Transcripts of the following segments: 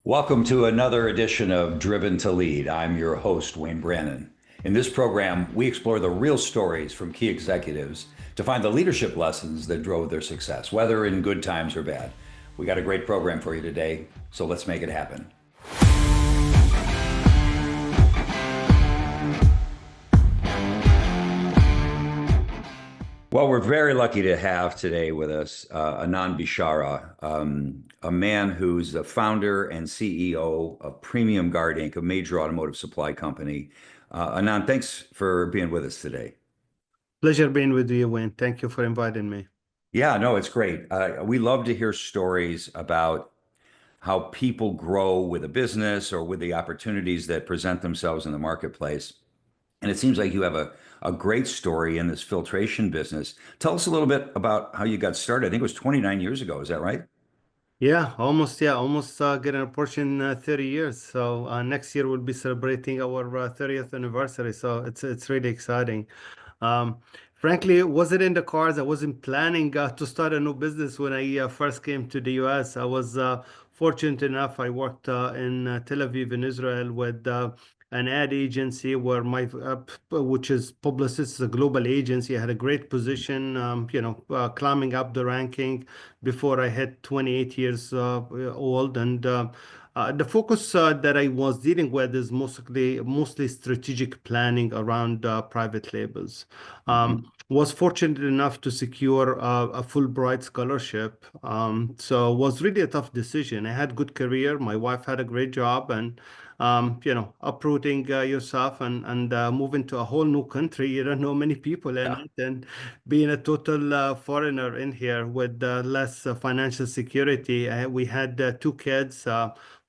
Welcome to another edition of Driven to Lead. I'm your host, Wayne Brannon. In this program, we explore the real stories from key executives to find the leadership lessons that drove their success, whether in good times or bad. We got a great program for you today, so let's make it happen. Well, we're very lucky to have today with us Anan Bishara, a man who's the founder and CEO of Premium Guard Inc., a major automotive supply company. Anan, thanks for being with us today. Pleasure being with you, Wayne. Thank you for inviting me. Yeah, no, it's great. We love to hear stories about how people grow with a business or with the opportunities that present themselves in the marketplace. And it seems like you have a great story in this filtration business. Tell us a little bit about how you got started. I think it was 29 years ago. Is that right? Yeah, almost getting approaching 30 years. So next year we'll be celebrating our 30th anniversary. So it's really exciting. Um, Frankly, it wasn't in the cards. I wasn't planning to start a new business when I first came to the US. I was fortunate enough. I worked in Tel Aviv in Israel with an ad agency where which is Publicis, a global agency. I had a great position, climbing up the ranking before I hit 28 years old. And the focus that I was dealing with is mostly strategic planning around private labels. Mhm. Was fortunate enough to secure a Fulbright scholarship. So it was really a tough decision. I had good career. My wife had a great job, and uprooting yourself and moving to a whole new country. You don't know many people in Yeah. it, and being a total foreigner in here with less financial security. We had two kids.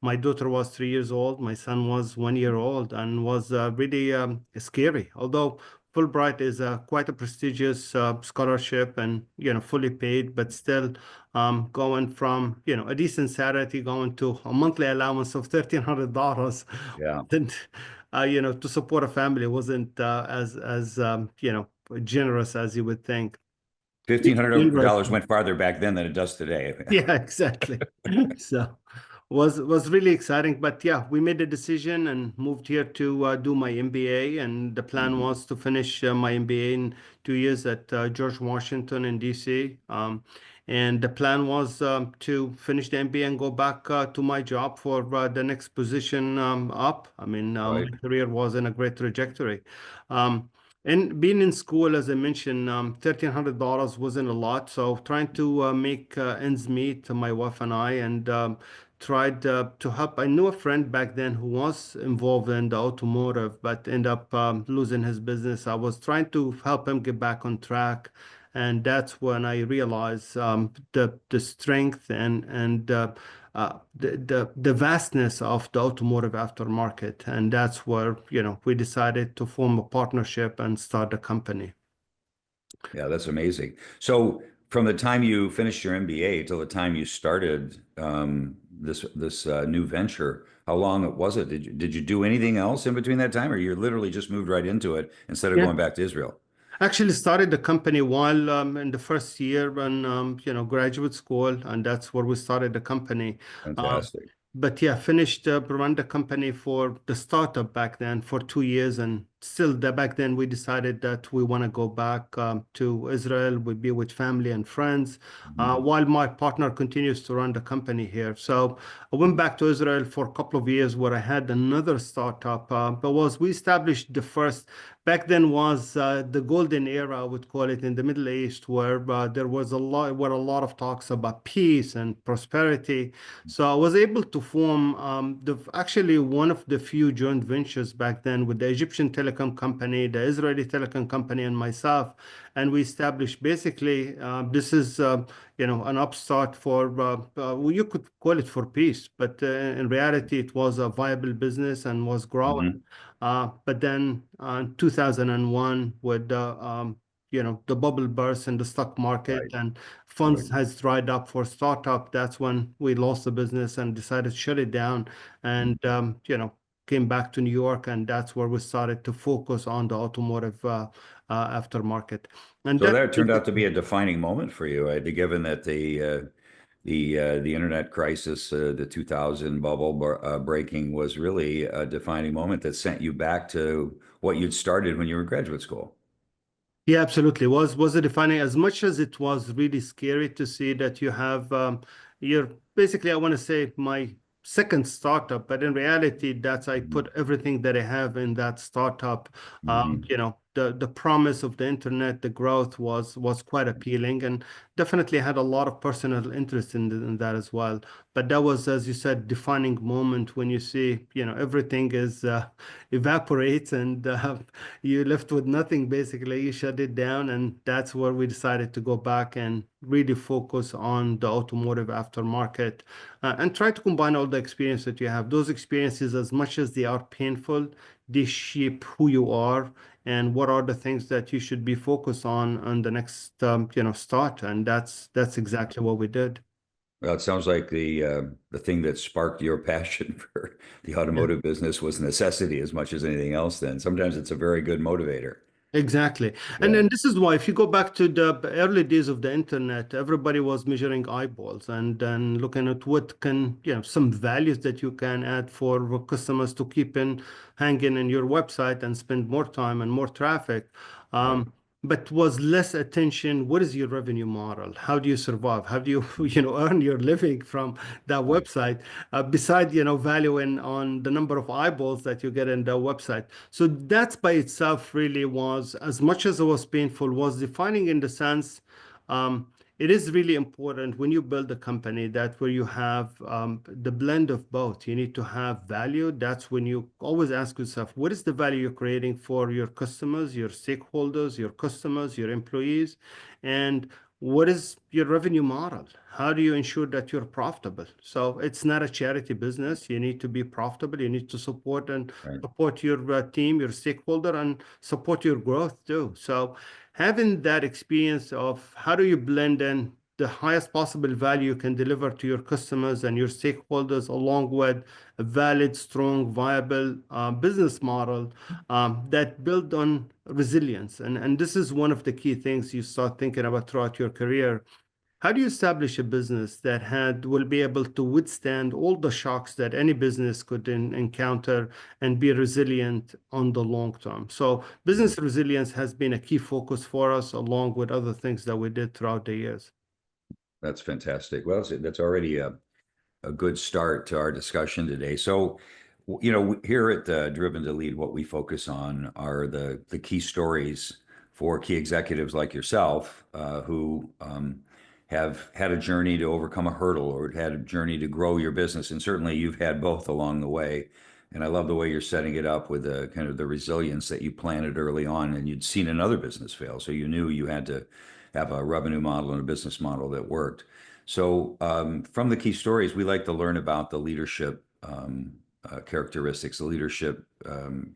My daughter was 3 years old. My son was 1 year old, and was really scary. Although Fulbright is quite a prestigious scholarship and fully paid, but still going from a decent salary going to a monthly allowance of $1,300 Yeah. wasn't to support a family wasn't as generous as you would think. $1,500 went farther back then than it does today. Yeah, exactly. So was really exciting. But yeah, we made a decision and moved here to do my MBA. And the plan Mhm. was to finish my MBA in 2 years at George Washington in DC. And the plan was to finish the MBA and go back to my job for the next position up. I mean, my Right. career was in a great trajectory. Um, and being in school, as I mentioned, $1,300 wasn't a lot. So trying to make ends meet, my wife and I, and tried to help. I knew a friend back then who was involved in the automotive, but ended up losing his business. I was trying to help him get back on track. And that's when I realized the strength and the vastness of the automotive aftermarket. And that's where, we decided to form a partnership and start a company. Yeah, that's amazing. So from the time you finished your MBA till the time you started this new venture, how long was it? Did you do anything else in between that time, or you literally just moved right into it instead of Yeah. going back to Israel? Actually started the company while in the first year in graduate school, and that's where we started the company. Uh, Fantastic. but yeah, finished run the company for the startup back then for 2 years, and still back then we decided that we want to go back to Israel. We be with family and friends, Mhm. while my partner continues to run the company here. So I went back to Israel for a couple of years where I had another startup. But was we established the first back then was the golden era, I would call it, in the Middle East, where there was a lot of talks about peace and prosperity. So I was able to form actually one of the few joint ventures back then with the Egyptian telecom company, the Israeli telecom company, and myself. And we established basically this is an upstart for well, you could call it for peace, but in reality it was a viable business and was growing. Mhm. But then in 2001, with the bubble burst in the stock market Right. and Right. funds has dried up for startup, that's when we lost the business and decided to shut it down. And came back to New York, and that's where we started to focus on the automotive aftermarket. And So that that turned out to be a defining moment for you, given that the internet crisis, the 2000 bubble breaking was really a defining moment that sent you back to what you'd started when you were in graduate school. Yeah, absolutely. Was it defining as much as it was really scary to see that you have you're basically, I want to say, my second startup, but in reality, that's I Mhm. put everything that I have in that startup. Mhm. The promise of the internet, the growth was quite appealing, and definitely had a lot of personal interest in that as well. But that was, as you said, defining moment when you see, everything is evaporates and you left with nothing basically. You shut it down, and that's where we decided to go back and really focus on the automotive aftermarket, and try to combine all the experience that you have. Those experiences, as much as they are painful, they shape who you are and what are the things that you should be focused on the next start. And that's exactly what we did. Well, it sounds like the thing that sparked your passion for the automotive business was necessity as much as anything else. Then sometimes it's a very good motivator. Exactly. And Yeah. then this is why, if you go back to the early days of the internet, everybody was measuring eyeballs and then looking at what can, some values that you can add for customers to keep in hanging in your website and spend more time and more traffic. Right. But was less attention. What is your revenue model? How do you survive? How do you, earn your living from that Right. website? Beside, valuing on the number of eyeballs that you get in the website. So that by itself really was, as much as it was painful, was defining in the sense, um, it is really important when you build a company that where you have the blend of both. You need to have value. That's when you always ask yourself, what is the value you're creating for your customers, your stakeholders, your customers, your employees, and what is your revenue model? How do you ensure that you're profitable? So it's not a charity business. You need to be profitable. You need to Right. support your team, your stakeholder, and support your growth too. So having that experience of how do you blend in the highest possible value you can deliver to your customers and your stakeholders, along with a valid, strong, viable business model that build on resilience. And this is one of the key things you start thinking about throughout your career. How do you establish a business that will be able to withstand all the shocks that any business could encounter and be resilient on the long term? So Mhm. business resilience has been a key focus for us, along with other things that we did throughout the years. That's fantastic. Well, that's already a good start to our discussion today. So, here at Driven to Lead, what we focus on are the key stories for key executives like yourself, who have had a journey to overcome a hurdle or had a journey to grow your business. And certainly you've had both along the way. And I love the way you're setting it up with the kind of the resilience that you planted early on, and you'd seen another business fail. So you knew you had to have a revenue model and a business model that worked. So, from the key stories, we like to learn about the leadership characteristics, the leadership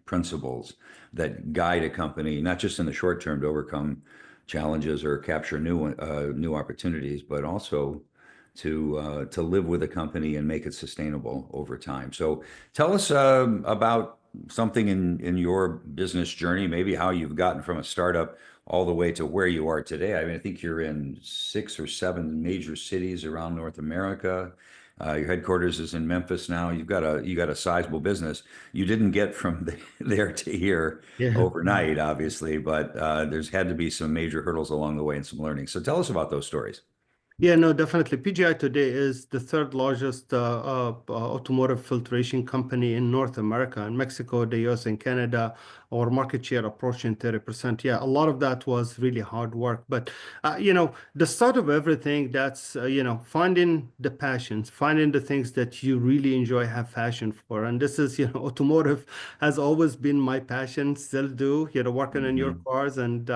principles that guide a company, not just in the short term to overcome challenges or capture new opportunities, but also to live with a company and make it sustainable over time. So, tell us about something in your business journey, maybe how you've gotten from a startup all the way to where you are today. I mean, I think you're in 6 or 7 major cities around North America. Your headquarters is in Memphis now. You got a sizable business. You didn't get from there to here Yeah. overnight, obviously, but there's had to be some major hurdles along the way and some learning. So tell us about those stories. Yeah, no, definitely. PGI today is the third largest automotive filtration company in North America. In Mexico, the US, and Canada, our market share approaching 30%. Yeah, a lot of that was really hard work. But, the start of everything, that's, finding the passions, finding the things that you really enjoy, have passion for. And this is, automotive has always been my passion, still do, working on your Hmm. cars and,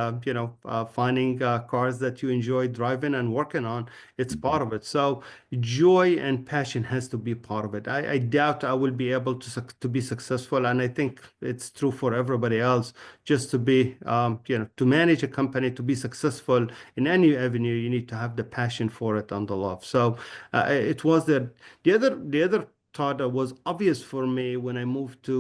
finding cars that you enjoy driving and working on. It's Hmm. part of it. So joy and passion has to be part of it. I doubt I will be able to be successful, and I think it's true for everybody else. Just to be, to manage a company, to be successful in any avenue, you need to have the passion for it and the love. So it was the other thought it was obvious for me when I moved to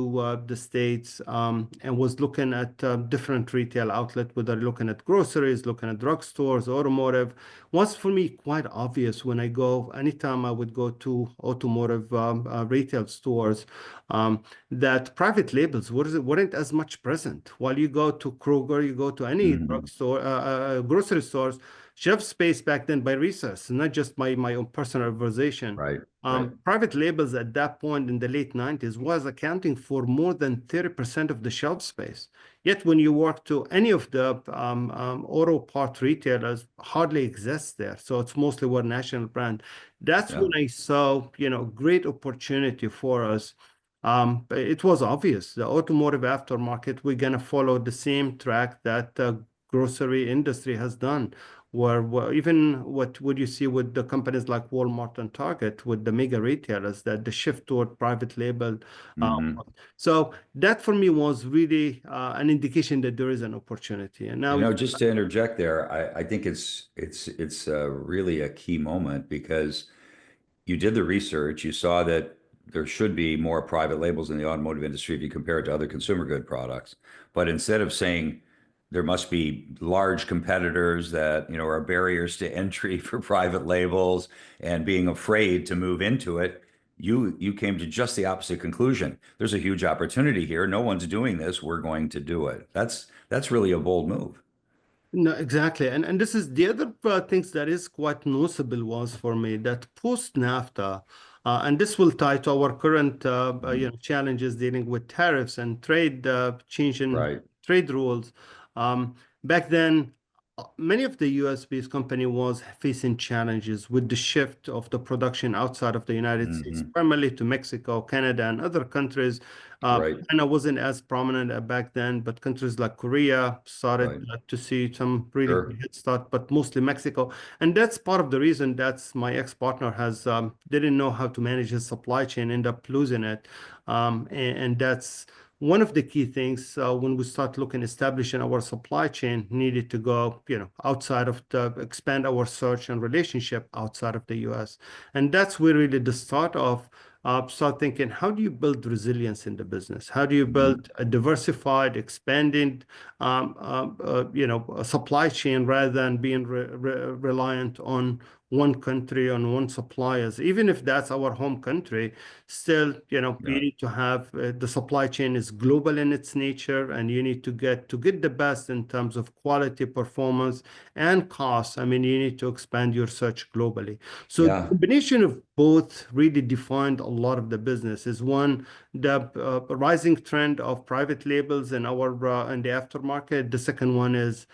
the States and was looking at different retail outlets, whether looking at groceries, looking at drugstores, automotive, was for me quite obvious when I go, anytime I would go to automotive retail stores, that private labels weren't as much present. While you go to Kroger, you go to any Hmm. drugstore, grocery stores, shelf space back then by research, not just my own personal observation. Right. Right. Private labels at that point in the late 90s was accounting for more than 30% of the shelf space. Yet when you work to any of the auto part retailers, hardly exists there. So it's mostly one national brand. That's Yeah. when I saw, great opportunity for us. It was obvious the automotive aftermarket, we're going to follow the same track that the grocery industry has done where even what would you see with the companies like Walmart and Target with the mega retailers that the shift toward private label. Uh, Hmm. so that for me was really an indication that there is an opportunity. And now, Just to interject there, I think it's really a key moment because you did the research, you saw that there should be more private labels in the automotive industry if you compare it to other consumer good products. But instead of saying there must be large competitors that, are barriers to entry for private labels and being afraid to move into it, you came to just the opposite conclusion. There's a huge opportunity here. No one's doing this. We're going to do it. That's really a bold move. no, exactly. And this is the other things that is quite noticeable was for me that post NAFTA, and this will tie to our current Mhm. challenges dealing with tariffs and trade change in Right. trade rules. Back then, many of the US-based company was facing challenges with the shift of the production outside of the United States, Hmm. primarily to Mexico, Canada, and other countries. Right. China wasn't as prominent back then, but countries like Korea started Right. to see some really good Sure. head start, but mostly Mexico. And that's part of the reason that's my ex-partner has didn't know how to manage his supply chain, end up losing it. And that's one of the key things when we start looking establishing our supply chain needed to go outside of the expand our search and relationship outside of the US, and that's where really the start of start thinking how do you build resilience in the business, how do you Mhm. build a diversified expanding a supply chain rather than being reliant on one country on one suppliers, even if that's our home country. Still, you Yeah. need to have the supply chain is global in its nature, and you need to get the best in terms of quality, performance, and cost. I mean, you need to expand your search globally. So the Yeah. combination of both really defined a lot of the business. Is one, the rising trend of private labels in our in the aftermarket. The second one is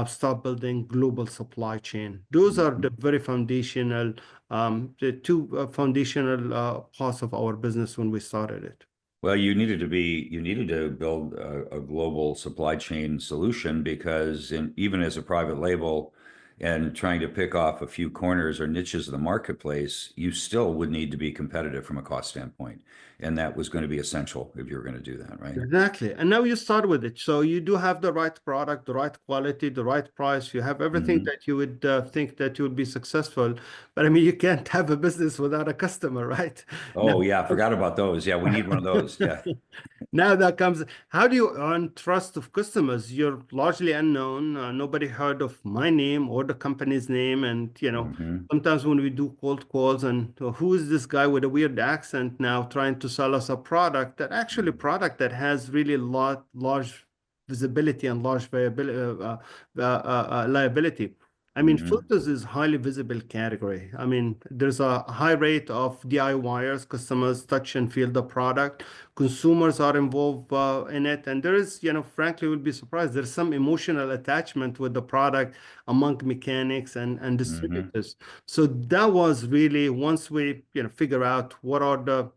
start building global supply chain. Those are the Mhm. very foundational the two foundational parts of our business when we started it. Well, you needed to build a global supply chain solution because even as a private label and trying to pick off a few corners or niches of the marketplace, you still would need to be competitive from a cost standpoint. And that was going to be essential if you were going to do that, right? Exactly. And now you start with it. So you do have the right product, the right quality, the right price. You have everything Hmm. that you would think that you would be successful. But I mean, you can't have a business without a customer, right? Now, Oh, yeah, I forgot about those. Yeah, we need one of those. Yeah. now that comes, how do you earn trust of customers? You're largely unknown. Nobody heard of my name or the company's name. And, Hmm. sometimes when we do cold calls and who is this guy with a weird accent now trying to sell us a product that actually product that has really large visibility and large liability. I mean, Hmm. filters is highly visible category. I mean, there's a high rate of DIYers, customers touch and feel the product. Consumers are involved in it, and there is, frankly, would be surprised. There's some emotional attachment with the product among mechanics and Hmm. distributors. So that was really once we, figure out what are the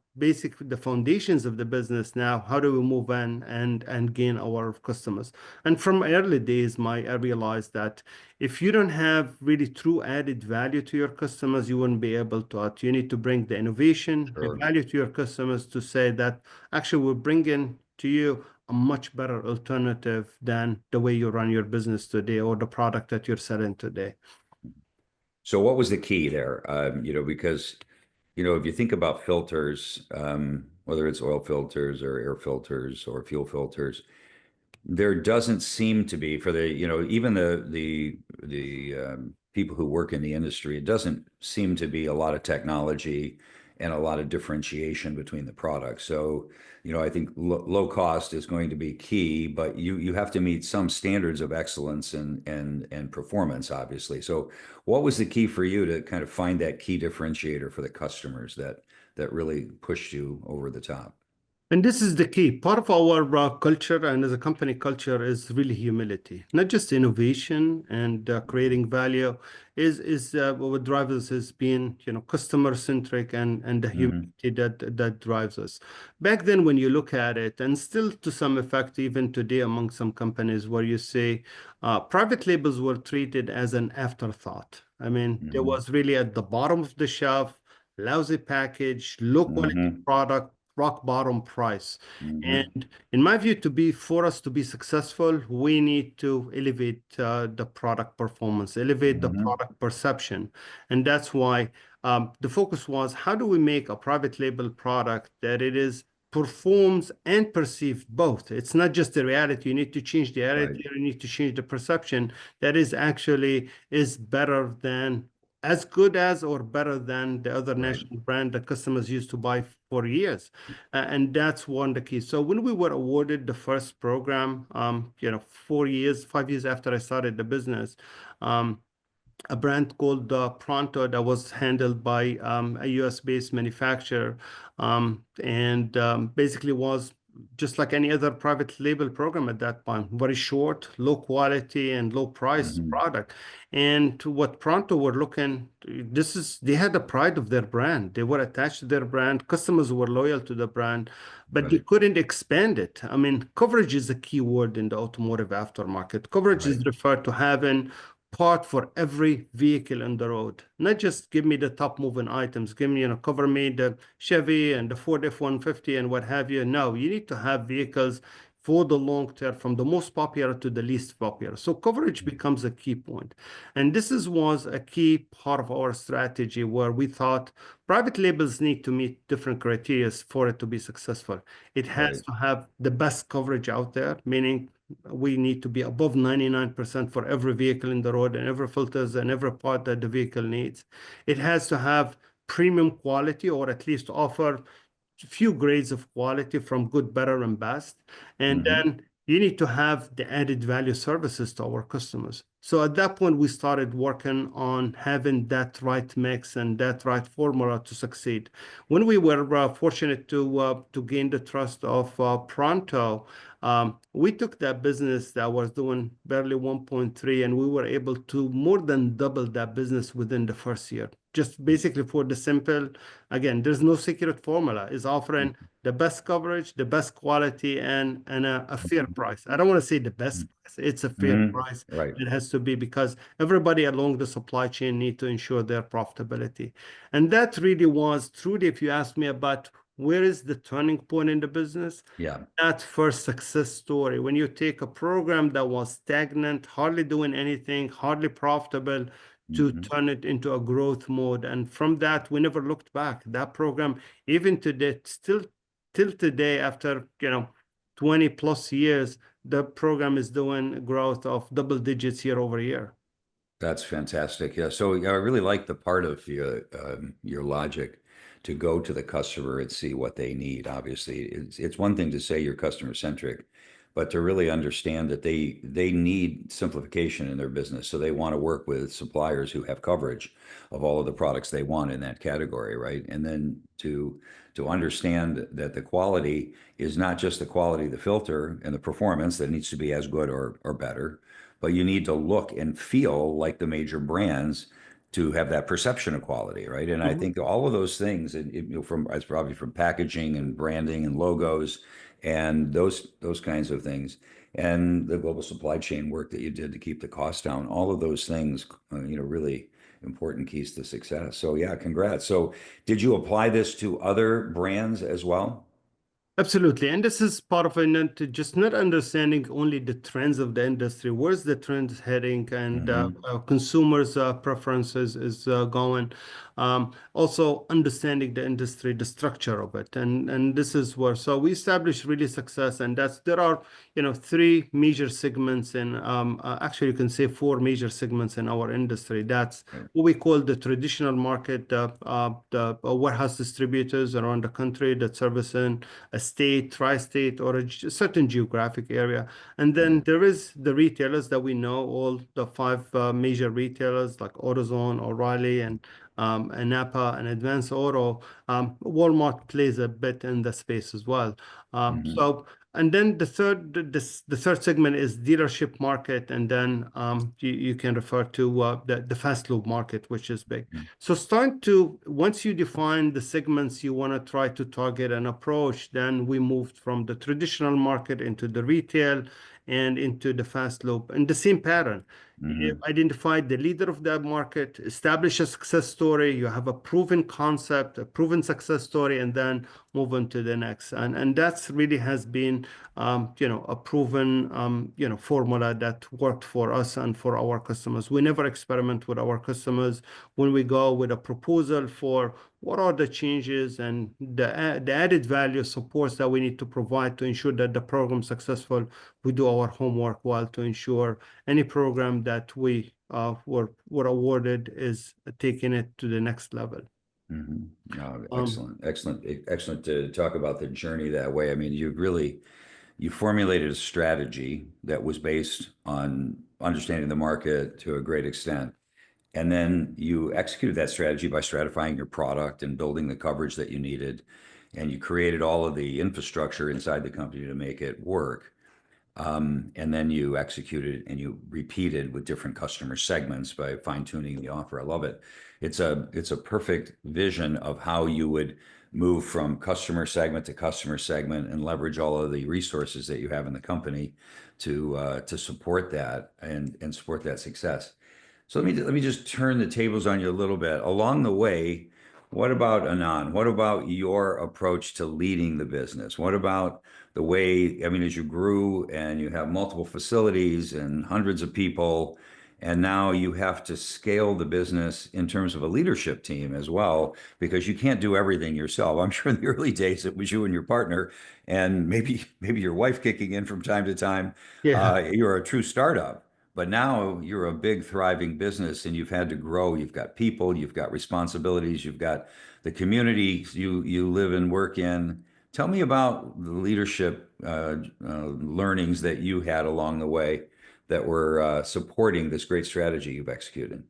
foundations of the business now, how do we move in and gain our customers? And from early days, I realized that if you don't have really true added value to your customers, you wouldn't be able to. You need to bring the innovation, the Sure. value to your customers to say that actually we're bringing to you a much better alternative than the way you run your business today or the product that you're selling today. So what was the key there? Because if you think about filters, whether it's oil filters or air filters or fuel filters, there doesn't seem to be for the, even the people who work in the industry, it doesn't seem to be a lot of technology and a lot of differentiation between the products. So, I think low cost is going to be key, but you have to meet some standards of excellence and performance, obviously. So, what was the key for you to kind of find that key differentiator for the customers that really pushed you over the top? And this is the key. Part of our culture and as a company culture is really humility, not just innovation and creating value. Is what drives us is being customer centric and the Hmm. humility that drives us. Back then, when you look at it, and still to some effect, even today among some companies, where you say private labels were treated as an afterthought. I mean, there Hmm. was really at the bottom of the shelf, lousy package, low quality Hmm. product, rock bottom price. Hmm. And in my view, for us to be successful, we need to elevate the product performance, elevate the Hmm. product perception. And that's why the focus was how do we make a private label product that it is performs and perceived both. It's not just the reality. You need to change the Right. reality, you need to change the perception that is actually is better than as good as or better than the other Right. national brand that customers used to buy for years. And that's one of the keys. So when we were awarded the first program, 4 years, 5 years after I started the business, um, a brand called Pronto that was handled by a US-based manufacturer, and basically was just like any other private label program at that point, very short, low quality, and low price Hmm. product. And what Pronto were looking, they had the pride of their brand. They were attached to their brand. Customers were loyal to the brand, but they Right. couldn't expand it. I mean, coverage is a key word in the automotive aftermarket. Coverage Right. is referred to having part for every vehicle on the road. Not just give me the top moving items, give me, cover me the Chevy and the Ford F-150 and what have you. No, you need to have vehicles for the long term, from the most popular to the least popular. So coverage becomes a key point. And was a key part of our strategy where we thought private labels need to meet different criteria for it to be successful. It has Right. to have the best coverage out there, meaning we need to be above 99% for every vehicle in the road and every filters and every part that the vehicle needs. It has to have premium quality or at least offer few grades of quality from good, better, and best. And Hmm. then you need to have the added value services to our customers. So at that point, we started working on having that right mix and that right formula to succeed. When we were fortunate to gain the trust of Pronto, we took that business that was doing barely 1.3, and we were able to more than double that business within the first year. Just basically for the simple, again, there's no secret formula. Is offering the best coverage, the best quality, and a fair price. I don't want to say the best price. It's a fair Hmm. price. Right. It has to be because everybody along the supply chain need to ensure their profitability. And that really was truly, if you ask me about where is the turning point in the business, Yeah. that first success story. When you take a program that was stagnant, hardly doing anything, hardly profitable, to Hmm. turn it into a growth mode. And from that, we never looked back. That program, even today, still till today, after 20 plus years, the program is doing growth of double digits year over year. That's fantastic. Yeah. So yeah, I really like the part of your logic to go to the customer and see what they need. Obviously, it's one thing to say you're customer centric, but to really understand that they need simplification in their business. So they want to work with suppliers who have coverage of all of the products they want in that category, right? And then to understand that the quality is not just the quality of the filter and the performance that needs to be as good or better, but you need to look and feel like the major brands to have that perception of quality, right? And I Mhm. think all of those things, from it's probably from packaging and branding and logos and those kinds of things, and the global supply chain work that you did to keep the cost down, all of those things, really important keys to success. So yeah, congrats. So did you apply this to other brands as well? Absolutely. And this is part of it, just not understanding only the trends of the industry, where's the trends heading and Hmm. consumers' preferences is going. Also understanding the industry, the structure of it, and this is where so we established really success, and that's there are three major segments, and actually you can say four major segments in our industry. That's Right. what we call the traditional market, the warehouse distributors around the country that service in a state, tri-state, or a certain geographic area. And then Yeah. there is the retailers that we know, all the five major retailers like AutoZone, O'Reilly, and Napa and Advance Auto. Walmart plays a bit in the space as well. Hmm. And then the third segment is dealership market, and then you can refer to the fast loop market, which is big. So once you define the segments you want to try to target and approach, then we moved from the traditional market into the retail and into the fast loop in the same pattern. You Hmm. identify the leader of that market, establish a success story, you have a proven concept, a proven success story, and then move on to the next. And that's really has been, a proven, formula that worked for us and for our customers. We never experiment with our customers. When we go with a proposal for what are the changes and the added value supports that we need to provide to ensure that the program is successful, we do our homework well to ensure any program that we were awarded is taking it to the next level. Hmm. Um, Excellent, excellent, excellent to talk about the journey that way. I mean, you formulated a strategy that was based on understanding the market to a great extent. And then you executed that strategy by stratifying your product and building the coverage that you needed. And you created all of the infrastructure inside the company to make it work. And then you executed and you repeated with different customer segments by fine-tuning the offer. I love it. It's a perfect vision of how you would move from customer segment and leverage all of the resources that you have in the company to support that and support that success. So let me just turn the tables on you a little bit. Along the way, what about Anan? What about your approach to leading the business? What about the way, I mean, as you grew and you have multiple facilities and hundreds of people, and now you have to scale the business in terms of a leadership team as well, because you can't do everything yourself. I'm sure in the early days it was you and your partner, and maybe your wife kicking in from time to time. yeah. You're a true startup. But now you're a big, thriving business and you've had to grow. You've got people, you've got responsibilities, you've got the community you live and work in. Tell me about the leadership learnings that you had along the way that were supporting this great strategy you've executed.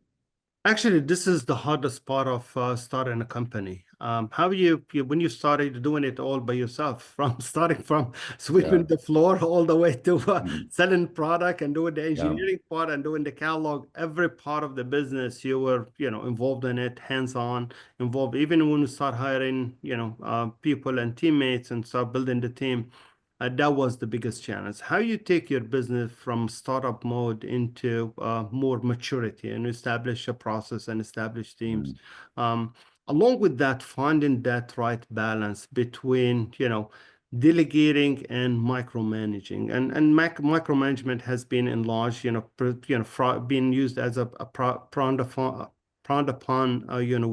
Actually, this is the hardest part of starting a company. How when you started doing it all by yourself, from starting from sweeping Yeah. the floor all the way to Mhm. selling product and doing the Yeah. engineering part and doing the catalog, every part of the business you were, involved in it, hands-on, involved. Even when we start hiring, people and teammates and start building the team, that was the biggest challenge. How you take your business from startup mode into more maturity and establish a process and establish teams. Mhm. Um, Along with that, finding that right balance between, delegating and micromanaging. And micromanagement has been enlarged, being used as frowned upon,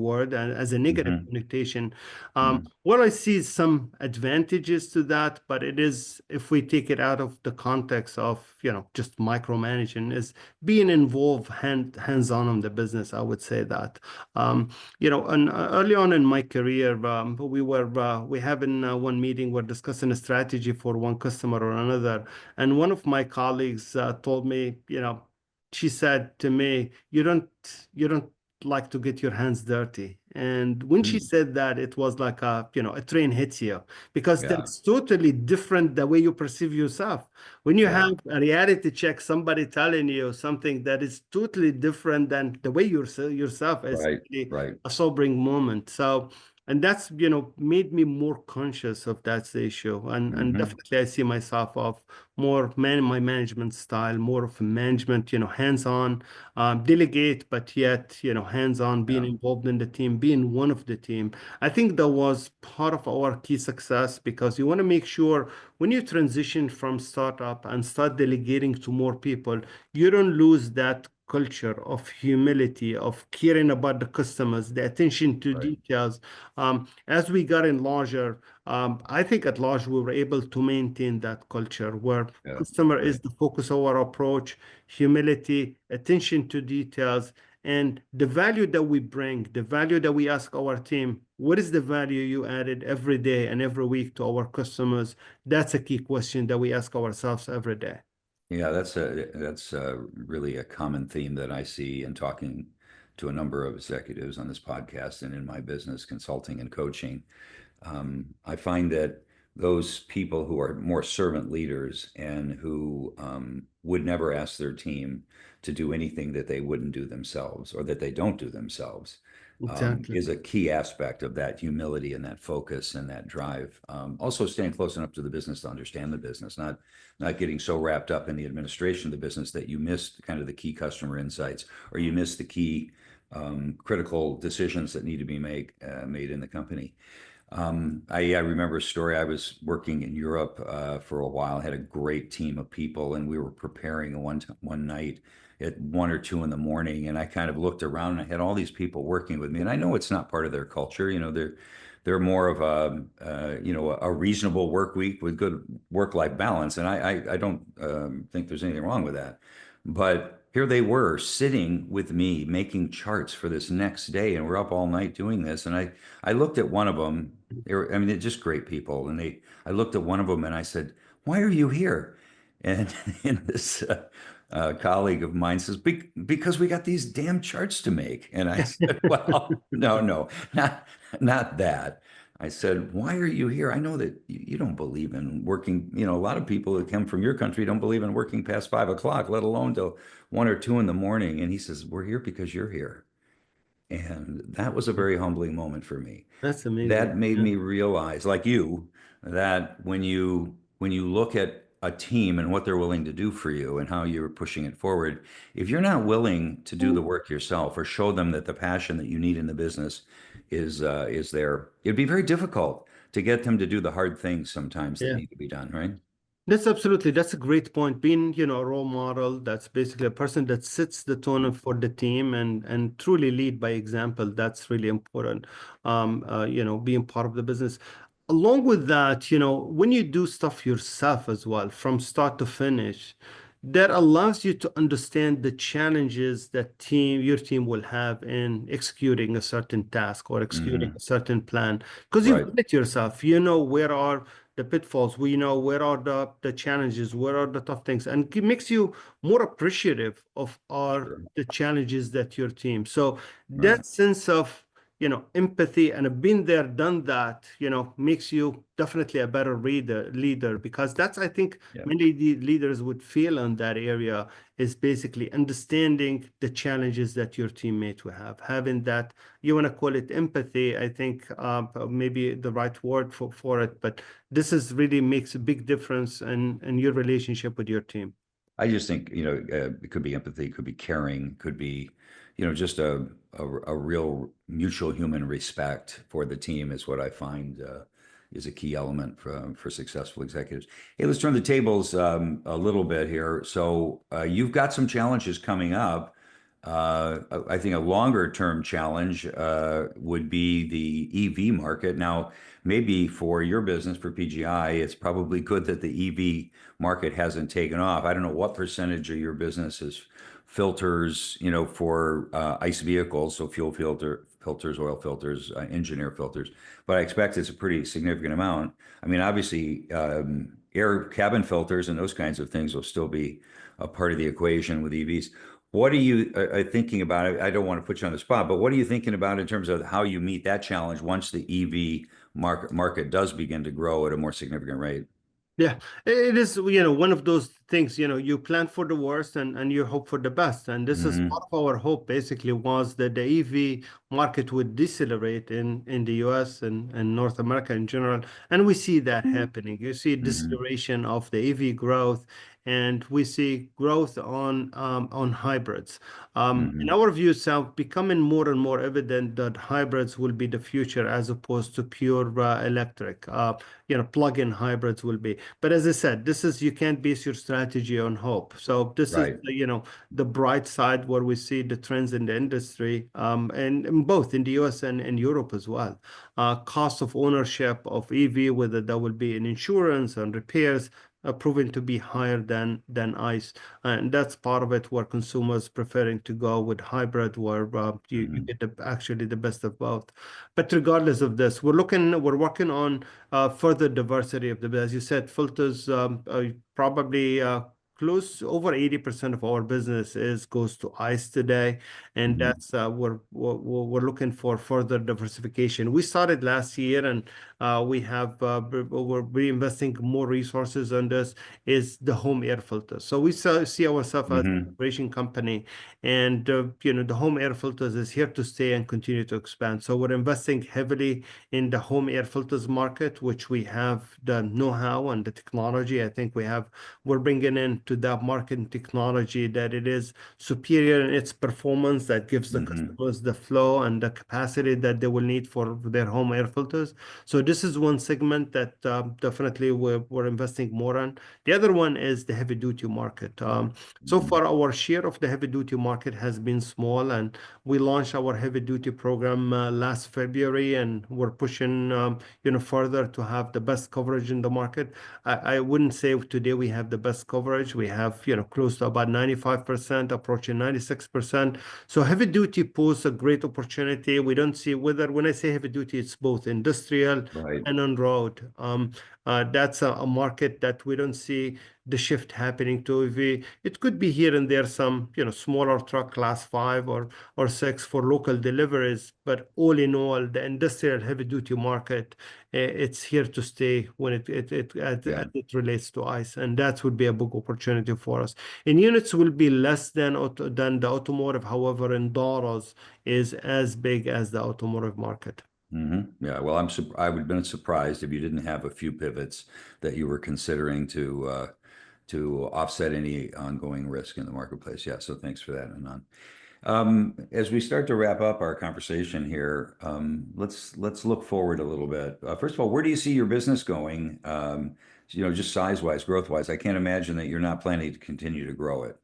word and as a negative Mhm. connotation. Mhm. Well, I see some advantages to that, but it is, if we take it out of the context of, just micromanaging, is being involved hands-on the business, I would say that. And early on in my career, we having one meeting, we're discussing a strategy for one customer or another, and one of my colleagues told me, she said to me, you don't like to get your hands dirty. And when she Mhm. said that, it was like a train hits you, because Yeah. that's totally different the way you perceive yourself. When you Yeah. have a reality check, somebody telling you something that is totally different than the way you see yourself, is Right. really Right. a sobering moment. So, and that's, made me more conscious of that issue. And Hmm. definitely I see myself of my management style, more of a management, hands-on, delegate, but yet, hands-on, being Yeah. involved in the team, being one of the team. I think that was part of our key success, because you want to make sure when you transition from startup and start delegating to more people, you don't lose that culture of humility, of caring about the customers, the attention to Right. details. As we got in larger, I think at large we were able to maintain that culture where Yeah. customer is Right. the focus of our approach, humility, attention to details, and the value that we bring, the value that we ask our team, what is the value you added every day and every week to our customers? That's a key question that we ask ourselves every day. Yeah, that's really a common theme that I see in talking to a number of executives on this podcast and in my business consulting and coaching. I find that those people who are more servant leaders and who would never ask their team to do anything that they wouldn't do themselves or that they don't do themselves Exactly. is a key aspect of that humility and that focus and that drive. Also, staying close enough to the business to understand the business, not getting so wrapped up in the administration of the business that you miss kind of the key customer insights or you miss the key critical decisions that need to be made in the company. I remember a story. I was working in Europe for a while, had a great team of people, and we were preparing one night at 1 or 2 in the morning. And I kind of looked around and I had all these people working with me. And I know it's not part of their culture. They're more of a reasonable work week with good work-life balance. And I don't think there's anything wrong with that. But here they were sitting with me making charts for this next day, and we're up all night doing this. And I looked at one of them. I mean, they're just great people. And I looked at one of them and I said, "Why are you here?" And, and this colleague of mine says, "Because we got these damn charts to make." And I said, "Well, no, not that." I said, "Why are you here? I know that you don't believe in working. A lot of people that come from your country don't believe in working past 5 o'clock, let alone till 1 or 2 in the morning." And he says, "We're here because you're here." And that was a very humbling moment for me. That's amazing. That made Yeah. me realize, like you, that when you look at a team and what they're willing to do for you and how you're pushing it forward, if you're not willing to do the work yourself or show them that the passion that you need in the business is there, it'd be very difficult to get them to do the hard things sometimes that Yeah. need to be done, right? That's a great point. Being, a role model, that's basically a person that sets the tone for the team and truly lead by example. That's really important. Being part of the business. Along with that, when you do stuff yourself as well, from start to finish, that allows you to understand the challenges that your team will have in executing a certain task or executing Hmm. a certain plan. Because you've Right. done it yourself, you know where are the pitfalls, we know where are the challenges, where are the tough things, and it makes you more appreciative of Sure. the challenges that your team. So Right. that sense of empathy and been there, done that, makes you definitely a better leader, because that's, I think, Yeah. many leaders would feel in that area is basically understanding the challenges that your teammate will have. Having that, you want to call it empathy, I think maybe the right word for it, but this is really makes a big difference in your relationship with your team. I just think, it could be empathy, could be caring, could be, just a real mutual human respect for the team is what I find is a key element for successful executives. Hey, let's turn the tables a little bit here. So you've got some challenges coming up. I think a longer term challenge would be the EV market. Now, maybe for your business, for PGI, it's probably good that the EV market hasn't taken off. I don't know what percentage of your business is filters, for ICE vehicles, so filters, oil filters, engineer filters, but I expect it's a pretty significant amount. I mean, obviously, air cabin filters and those kinds of things will still be a part of the equation with EVs. What are you thinking about? I don't want to put you on the spot, but what are you thinking about in terms of how you meet that challenge once the EV market does begin to grow at a more significant rate? Yeah, it is, one of those things, you plan for the worst and you hope for the best. And this is Hmm. part of our hope basically was that the EV market would decelerate in the US and North America in general. And we see that happening. You see Hmm. deceleration of the EV growth. and we see growth on hybrids. In Hmm. our view, it's now becoming more and more evident that hybrids will be the future as opposed to pure electric. Plug-in hybrids will be. But as I said, this is you can't base your strategy on hope. So this is Right. the bright side where we see the trends in the industry, and both in the US and in Europe as well. Cost of ownership of EV, whether that will be in insurance and repairs, proven to be higher than ICE, and that's part of it where consumers preferring to go with hybrid, where you Hmm. get actually the best of both. But regardless of this, we're working on further diversity of as you said, filters probably. Close over 80% of our business is goes to ICE today, and Hmm. that's we're looking for further diversification. We started last year, and we're reinvesting more resources on this is the home air filters. So see ourselves as a Hmm. operation company, and the home air filters is here to stay and continue to expand. So we're investing heavily in the home air filters market, which we have the know-how and the technology. I think we're bringing into that market technology that it is superior in its performance that gives the Hmm. customers the flow and the capacity that they will need for their home air filters. So this is one segment that definitely we're investing more on. The other one is the heavy duty market. So Hmm. far, our share of the heavy duty market has been small, and we launched our heavy duty program last February, and we're pushing further to have the best coverage in the market. I wouldn't say today we have the best coverage. We have close to about 95%, approaching 96%. So heavy duty poses a great opportunity. We don't see whether when I say heavy duty, it's both industrial Right. and on road. That's a market that we don't see the shift happening to EV. It could be here and there some smaller truck class 5 or 6 for local deliveries, but all in all, the industrial heavy duty market, it's here to stay when as Yeah. it relates to ICE, and that would be a big opportunity for us. In units will be less than the automotive, however, in dollars is as big as the automotive market. Hmm. Yeah. Well, I would have been surprised if you didn't have a few pivots that you were considering to offset any ongoing risk in the marketplace. Yeah. So thanks for that, Anand. As we start to wrap up our conversation here, let's look forward a little bit. First of all, where do you see your business going? Just size-wise, growth-wise. I can't imagine that you're not planning to continue to grow it,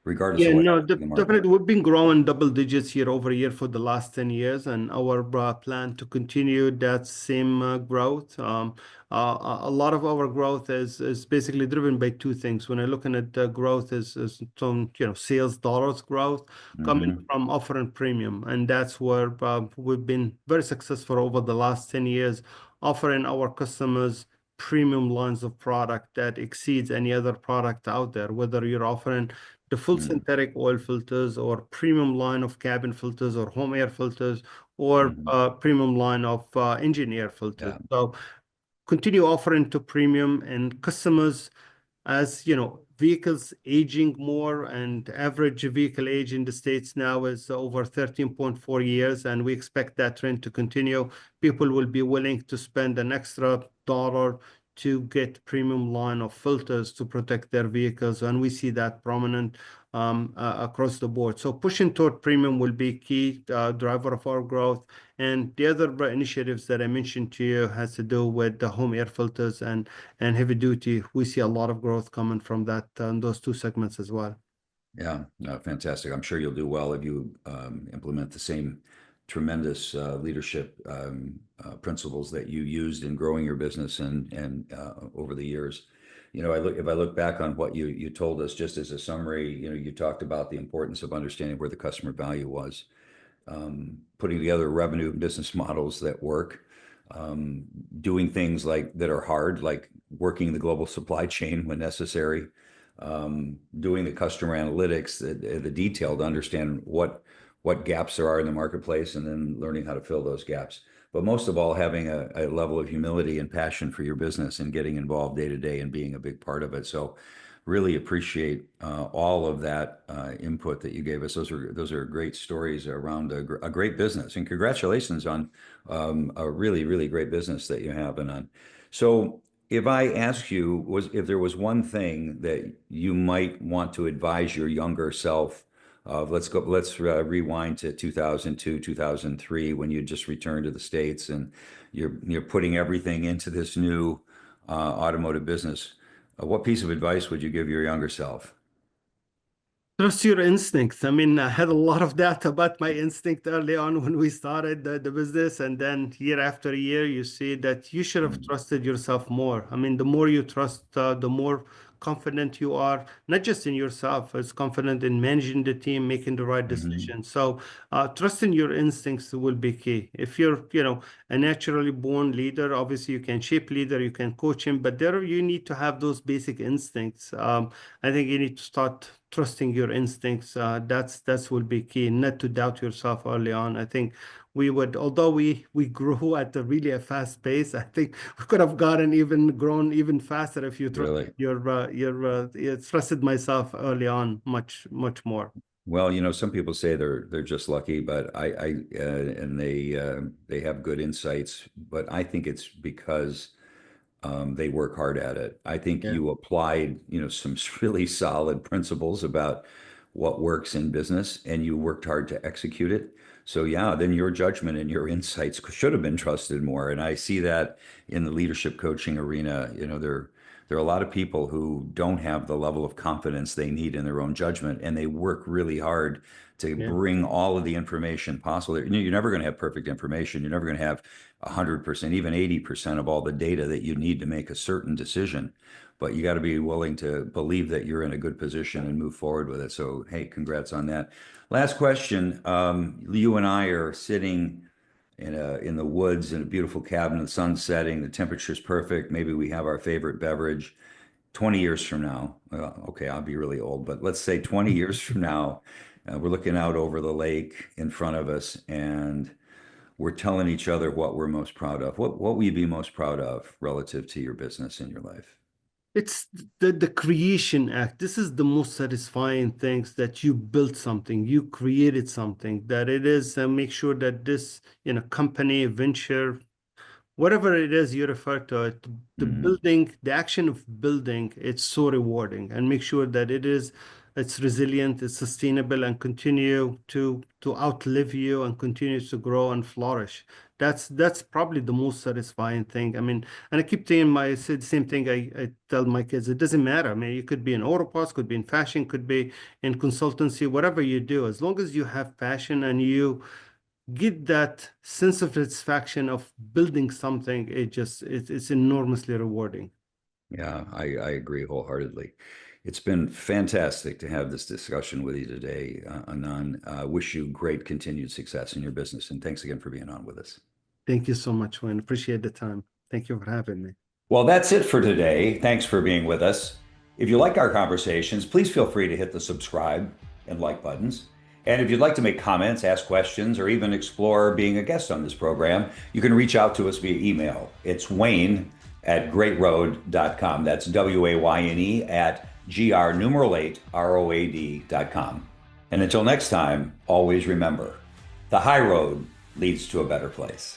regardless Yeah, of what no, happens in the market. definitely. We've been growing double digits year over year for the last 10 years, and our plan to continue that same growth. A lot of our growth is basically driven by two things. When I looking at the growth is some, sales dollars growth coming Hmm. from offering premium, and that's where we've been very successful over the last 10 years, offering our customers premium lines of product that exceeds any other product out there, whether you're offering the full synthetic oil filters or premium line of cabin filters or home air filters or Hmm. premium line of engine air filters. Yeah. So continue offering to premium and customers as vehicles aging more, and average vehicle age in the States now is over 13.4 years, and we expect that trend to continue. People will be willing to spend an extra dollar to get premium line of filters to protect their vehicles, and we see that prominent across the board. So pushing toward premium will be key driver of our growth. And the other initiatives that I mentioned to you has to do with the home air filters and heavy duty. We see a lot of growth coming from that those two segments as well. Yeah, fantastic. I'm sure you'll do well if you implement the same tremendous leadership principles that you used in growing your business and over the years. If I look back on what you told us just as a summary, you talked about the importance of understanding where the customer value was, putting together revenue business models that work, um, doing things like that are hard, like working the global supply chain when necessary, doing the customer analytics, the detail to understand what gaps there are in the marketplace, and then learning how to fill those gaps. But most of all, having a level of humility and passion for your business and getting involved day to day and being a big part of it. So really appreciate all of that input that you gave us. Those are great stories around a great business, and congratulations on a really great business that you have. And on so if I ask you, was if there was one thing that you might want to advise your younger self of, let's rewind to 2002, 2003, when you just returned to the States and you're putting everything into this new automotive business. What piece of advice would you give your younger self? Trust your instincts. I mean, I had a lot of doubt about my instinct early on when we started the business. And then year after year, you see that you should have Mm-hmm. trusted yourself more. I mean, the more you trust, the more confident you are, not just in yourself, it's confident in managing the team, making the right Mm-hmm. decisions. So, trusting your instincts will be key. If you're, a naturally born leader, obviously you can shape leader, you can coach him, but there you need to have those basic instincts. I think you need to start trusting your instincts. That's will be key. Not to doubt yourself early on. I think although we grew at a fast pace. I think we could have grown even faster if you trusted Really? you trusted myself early on much more. Well, some people say they're just lucky, but and they have good insights, but I think it's because they work hard at it. I think Yeah. you applied, some really solid principles about what works in business, and you worked hard to execute it. So yeah, then your judgment and your insights should have been trusted more. And I see that in the leadership coaching arena. There are a lot of people who don't have the level of confidence they need in their own judgment, and they work really hard to Yeah. bring all of the information possible. You're never going to have perfect information. You're never going to have 100%, even 80% of all the data that you need to make a certain decision. But you got to be willing to believe that you're in a good position and move forward with it. So, hey, congrats on that. Last question. You and I are sitting in the woods in a beautiful cabin, the sun's setting, the temperature's perfect. Maybe we have our favorite beverage. 20 years from now, okay, I'll be really old, but let's say 20 years from now, we're looking out over the lake in front of us, and we're telling each other what we're most proud of. What will you be most proud of relative to your business in your life? It's the creation act. This is the most satisfying things that you built something, you created something, that it is, make sure that this, company, venture, whatever it is you refer to it, the Hmm. building, the action of building, it's so rewarding, and make sure that it's resilient, it's sustainable, and continue to outlive you and continue to grow and flourish. That's probably the most satisfying thing. I mean, and I keep saying I said the same thing I tell my kids. It doesn't matter. I mean, you could be in auto parts, could be in fashion, could be in consultancy, whatever you do, as long as you have passion and you get that sense of satisfaction of building something, it's enormously rewarding. Yeah, I agree wholeheartedly. It's been fantastic to have this discussion with you today, Anan. Wish you great continued success in your business, and thanks again for being on with us. Thank you so much, Wayne. Appreciate the time. Thank you for having me. Well, that's it for today. Thanks for being with us. If you like our conversations, please feel free to hit the subscribe and like buttons. And if you'd like to make comments, ask questions, or even explore being a guest on this program, you can reach out to us via email. It's wayne@greatroad.com. That's WAYNE at GR numeral 8 ROAD.com. And until next time, always remember, the high road leads to a better place.